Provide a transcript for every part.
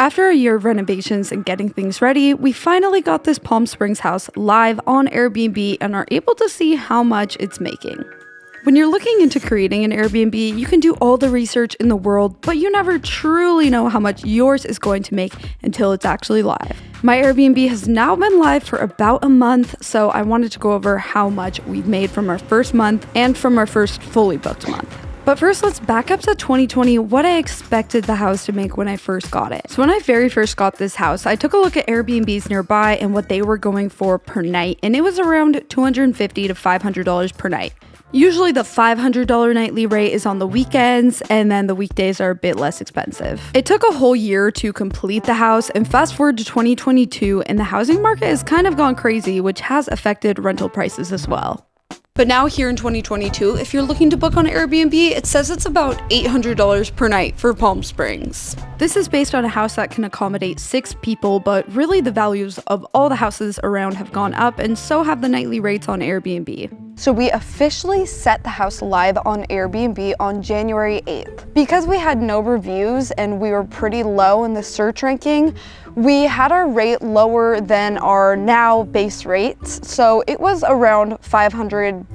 After a year of renovations and getting things ready, we finally got this Palm Springs house live on Airbnb and are able to see how much it's making. When you're looking into creating an Airbnb, you can do all the research in the world, but you never truly know how much yours is going to make until it's actually live. My Airbnb has now been live for about a month, so I wanted to go over how much we've made from our first month and from our first fully booked month. But first, let's back up to 2020, what I expected the house to make when I first got it. So when I very first got this house, I took a look at Airbnbs nearby and what they were going for per night, and it was around $250 to $500 per night. Usually the $500 nightly rate is on the weekends, and then the weekdays are a bit less expensive. It took a whole year to complete the house, and fast forward to 2022, and the housing market has kind of gone crazy, which has affected rental prices as well. But now here in 2022, if you're looking to book on Airbnb, it says it's about $800 per night for Palm Springs. This is based on a house that can accommodate 6 people, but really the values of all the houses around have gone up, and so have the nightly rates on Airbnb. So we officially set the house live on Airbnb on January 8th. Because we had no reviews and we were pretty low in the search ranking, we had our rate lower than our now base rates. So it was around $550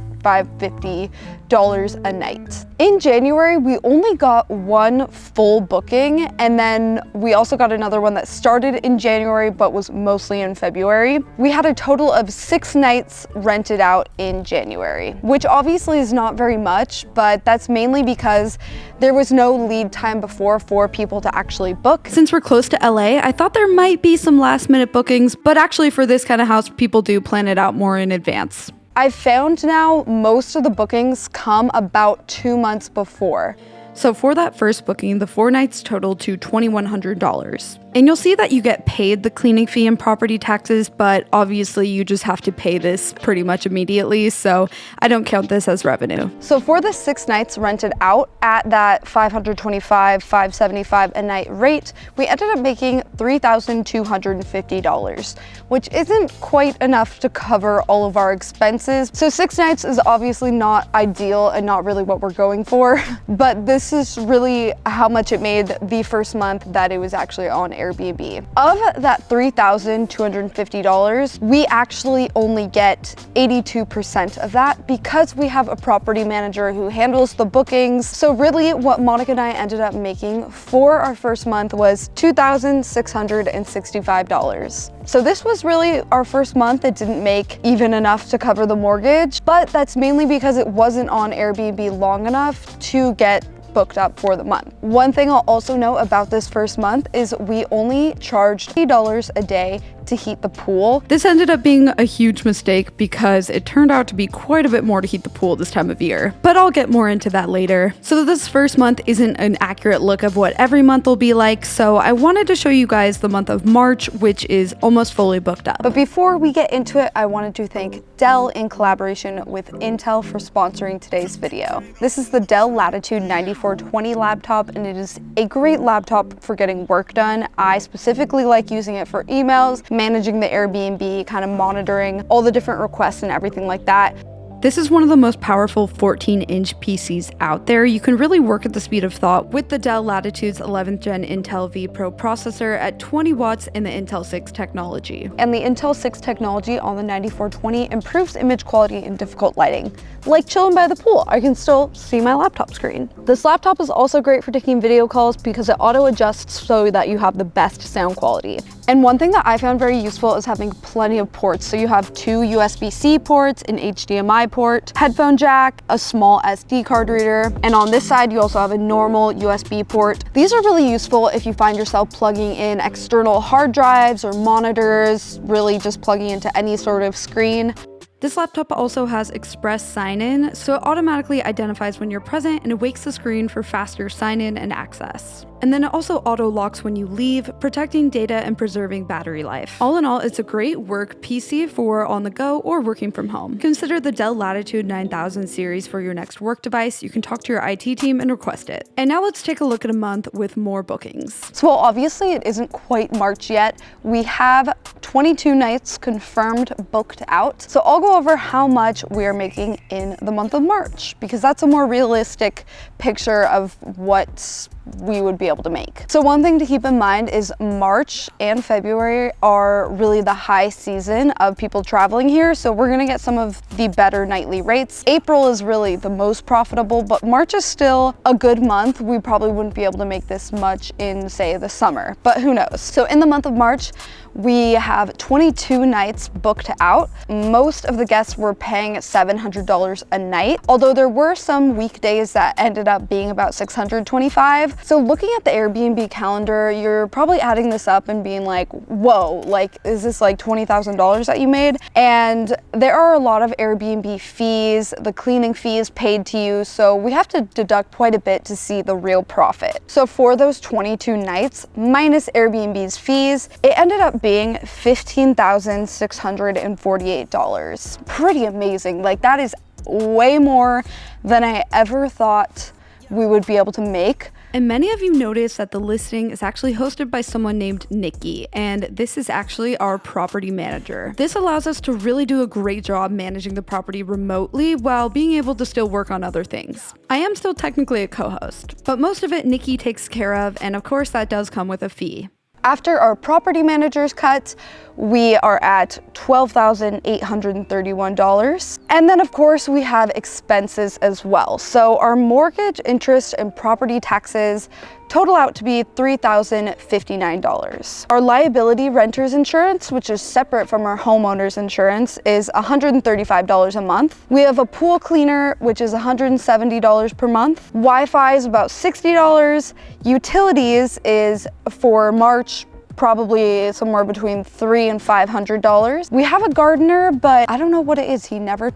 a night. In January, we only got one full booking, and then we also got another one that started in January but was mostly in February. We had a total of 6 nights rented out in January, which obviously is not very much, but that's mainly because there was no lead time before for people to actually book. Since we're close to LA, I thought there might be some last minute bookings, but actually for this kind of house, people do plan it out more in advance. I've found now most of the bookings come about 2 months before. So for that first booking, the 4 nights totaled to $2,100. And you'll see that you get paid the cleaning fee and property taxes, but obviously you just have to pay this pretty much immediately, so I don't count this as revenue. So for the 6 nights rented out at that $525, $575 a night rate, we ended up making $3,250, which isn't quite enough to cover all of our expenses. So 6 nights is obviously not ideal and not really what we're going for, but this is really how much it made the first month that it was actually on Airbnb. Of that $3,250, we actually only get 82% of that because we have a property manager who handles the bookings. So really what Monica and I ended up making for our first month was $2,665. So this was really our first month. It didn't make even enough to cover the mortgage, but that's mainly because it wasn't on Airbnb long enough to get booked up for the month. One thing I'll also note about this first month is we only charged $80 a day to heat the pool. This ended up being a huge mistake because it turned out to be quite a bit more to heat the pool this time of year, but I'll get more into that later. So this first month isn't an accurate look of what every month will be like, so I wanted to show you guys the month of March, which is almost fully booked up. But before we get into it, I wanted to thank Dell in collaboration with Intel for sponsoring today's video. This is the Dell Latitude 9420 laptop, and it is a great laptop for getting work done. I specifically like using it for emails, managing the Airbnb, kind of monitoring all the different requests and everything like that. This is one of the most powerful 14-inch PCs out there. You can really work at the speed of thought with the Dell Latitude's 11th gen Intel V Pro processor at 20 watts in the Intel 6 technology. And the Intel 6 technology on the 9420 improves image quality in difficult lighting. Like chilling by the pool, I can still see my laptop screen. This laptop is also great for taking video calls because it auto adjusts so that you have the best sound quality. And one thing that I found very useful is having plenty of ports. So you have 2 USB-C ports, an HDMI port, headphone jack, a small SD card reader, and on this side you also have a normal USB port. These are really useful if you find yourself plugging in external hard drives or monitors, really just plugging into any sort of screen. This laptop also has express sign-in, so it automatically identifies when you're present and it wakes the screen for faster sign-in and access. And then it also auto-locks when you leave, protecting data and preserving battery life. All in all, it's a great work PC for on the go or working from home. Consider the Dell Latitude 9000 series for your next work device. You can talk to your IT team and request it. And now let's take a look at a month with more bookings. So while obviously it isn't quite March yet, we have 22 nights confirmed booked out. So I'll go go over how much we are making in the month of March, because that's a more realistic picture of what we would be able to make. So one thing to keep in mind is March and February are really the high season of people traveling here, so we're gonna get some of the better nightly rates. April is really the most profitable, but March is still a good month. We probably wouldn't be able to make this much in, say, the summer, but who knows. So in the month of March, we have 22 nights booked out. Most of the guests were paying $700 a night, although there were some weekdays that ended up being about $625. So looking at the Airbnb calendar, you're probably adding this up and being like, whoa, like, is this like $20,000 that you made? And there are a lot of Airbnb fees, the cleaning fee is paid to you, so we have to deduct quite a bit to see the real profit. So for those 22 nights, minus Airbnb's fees, it ended up being $15,648. Pretty amazing. Like, that is way more than I ever thought we would be able to make. And many of you noticed that the listing is actually hosted by someone named Nikki, and this is actually our property manager. This allows us to really do a great job managing the property remotely while being able to still work on other things. I am still technically a co-host, but most of it Nikki takes care of, and of course that does come with a fee. After our property manager's cut, we are at $12,831. And then of course we have expenses as well. So our mortgage, interest, and property taxes total out to be $3,059. Our liability renter's insurance, which is separate from our homeowner's insurance, is $135 a month. We have a pool cleaner, which is $170 per month. Wi-Fi is about $60. Utilities is, for March, probably somewhere between $300 and $500. We have a gardener, but I don't know what it is. He never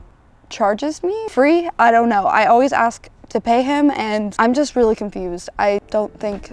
charges me free. I don't know. I always ask to pay him, and I'm just really confused. I don't think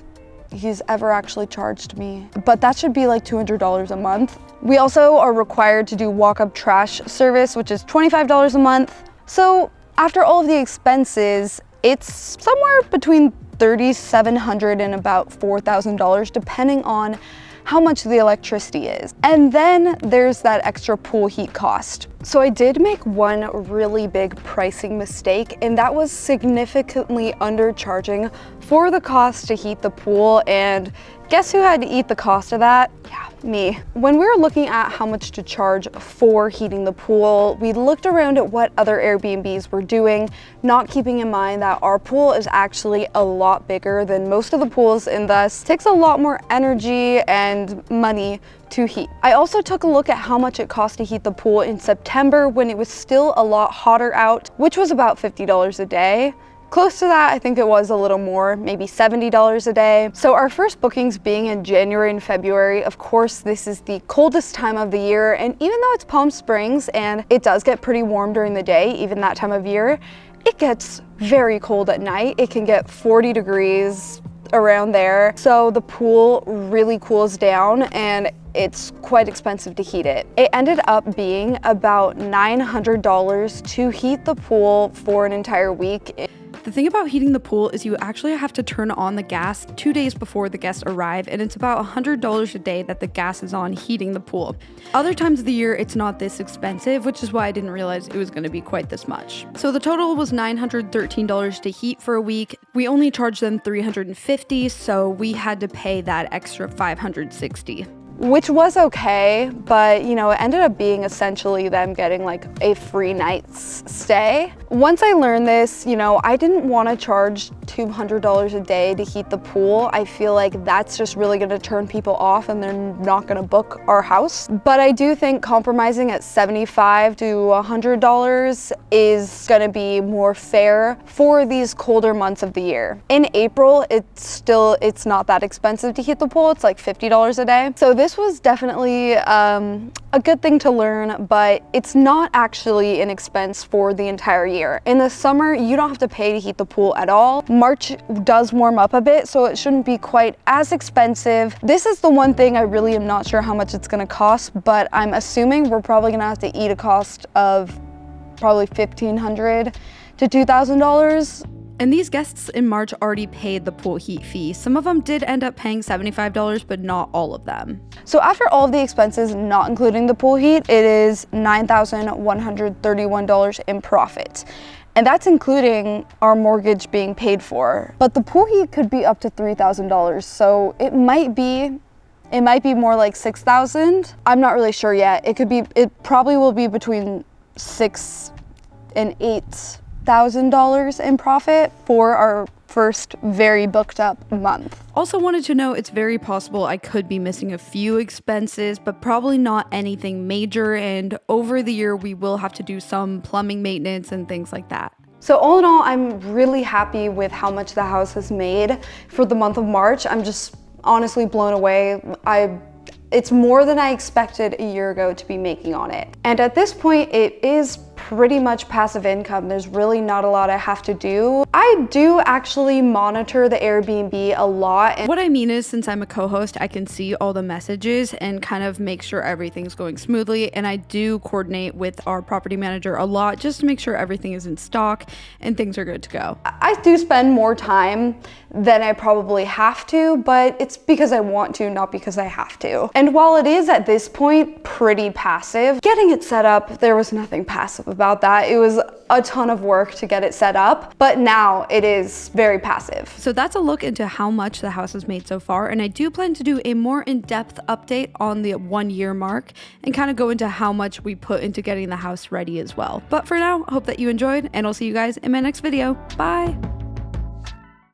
he's ever actually charged me, but that should be like $200 a month. We also are required to do walk-up trash service, which is $25 a month. So after all of the expenses, it's somewhere between $3,700 and about $4,000, depending on how much the electricity is. And then there's that extra pool heat cost. So I did make one really big pricing mistake, and that was significantly undercharging for the cost to heat the pool. And guess who had to eat the cost of that? Yeah, me. When we were looking at how much to charge for heating the pool, we looked around at what other Airbnbs were doing, not keeping in mind that our pool is actually a lot bigger than most of the pools, and thus takes a lot more energy and money to heat. I also took a look at how much it cost to heat the pool in September when it was still a lot hotter out, which was about $50 a day. Close to that, I think it was a little more, maybe $70 a day. So our first bookings being in January and February, of course, this is the coldest time of the year. And even though it's Palm Springs and it does get pretty warm during the day, even that time of year, it gets very cold at night. It can get 40 degrees around there. So the pool really cools down and it's quite expensive to heat it. It ended up being about $900 to heat the pool for an entire week. The thing about heating the pool is you actually have to turn on the gas 2 days before the guests arrive, and it's about $100 a day that the gas is on heating the pool. Other times of the year, it's not this expensive, which is why I didn't realize it was going to be quite this much. So the total was $913 to heat for a week. We only charged them $350, so we had to pay that extra $560. Which was okay, but you know, it ended up being essentially them getting like a free night's stay. Once I learned this, you know, I didn't want to charge $200 a day to heat the pool. I feel like that's just really going to turn people off and they're not going to book our house. But I do think compromising at $75 to $100 is going to be more fair for these colder months of the year. In April, it's not that expensive to heat the pool. It's like $50 a day. So this was definitely a good thing to learn, but it's not actually an expense for the entire year. In the summer, you don't have to pay to heat the pool at all. March does warm up a bit, so it shouldn't be quite as expensive. This is the one thing I really am not sure how much it's gonna cost, but I'm assuming we're probably gonna have to eat a cost of probably $1,500 to $2,000. And these guests in March already paid the pool heat fee. Some of them did end up paying $75, but not all of them. So after all of the expenses, not including the pool heat, it is $9,131 in profit. And that's including our mortgage being paid for. But the pool heat could be up to $3,000, so it might be more like $6,000. I'm not really sure yet. It probably will be between $6,000 and $8,000 in profit for our first very booked up month. Also wanted to know, it's very possible I could be missing a few expenses, but probably not anything major. And over the year, we will have to do some plumbing maintenance and things like that. So all in all, I'm really happy with how much the house has made for the month of March. I'm just honestly blown away. It's more than I expected a year ago to be making on it. And at this point, it is pretty much passive income. There's really not a lot I have to do. I do actually monitor the Airbnb a lot. And what I mean is, since I'm a co-host, I can see all the messages and kind of make sure everything's going smoothly. And I do coordinate with our property manager a lot just to make sure everything is in stock and things are good to go. I do spend more time than I probably have to, but it's because I want to, not because I have to. And while it is at this point pretty passive, getting it set up, there was nothing passive about that. It was a ton of work to get it set up, but now it is very passive. So that's a look into how much the house has made so far, and I do plan to do a more in-depth update on the 1 year mark and kind of go into how much we put into getting the house ready as well. But for now, I hope that you enjoyed, and I'll see you guys in my next video. Bye!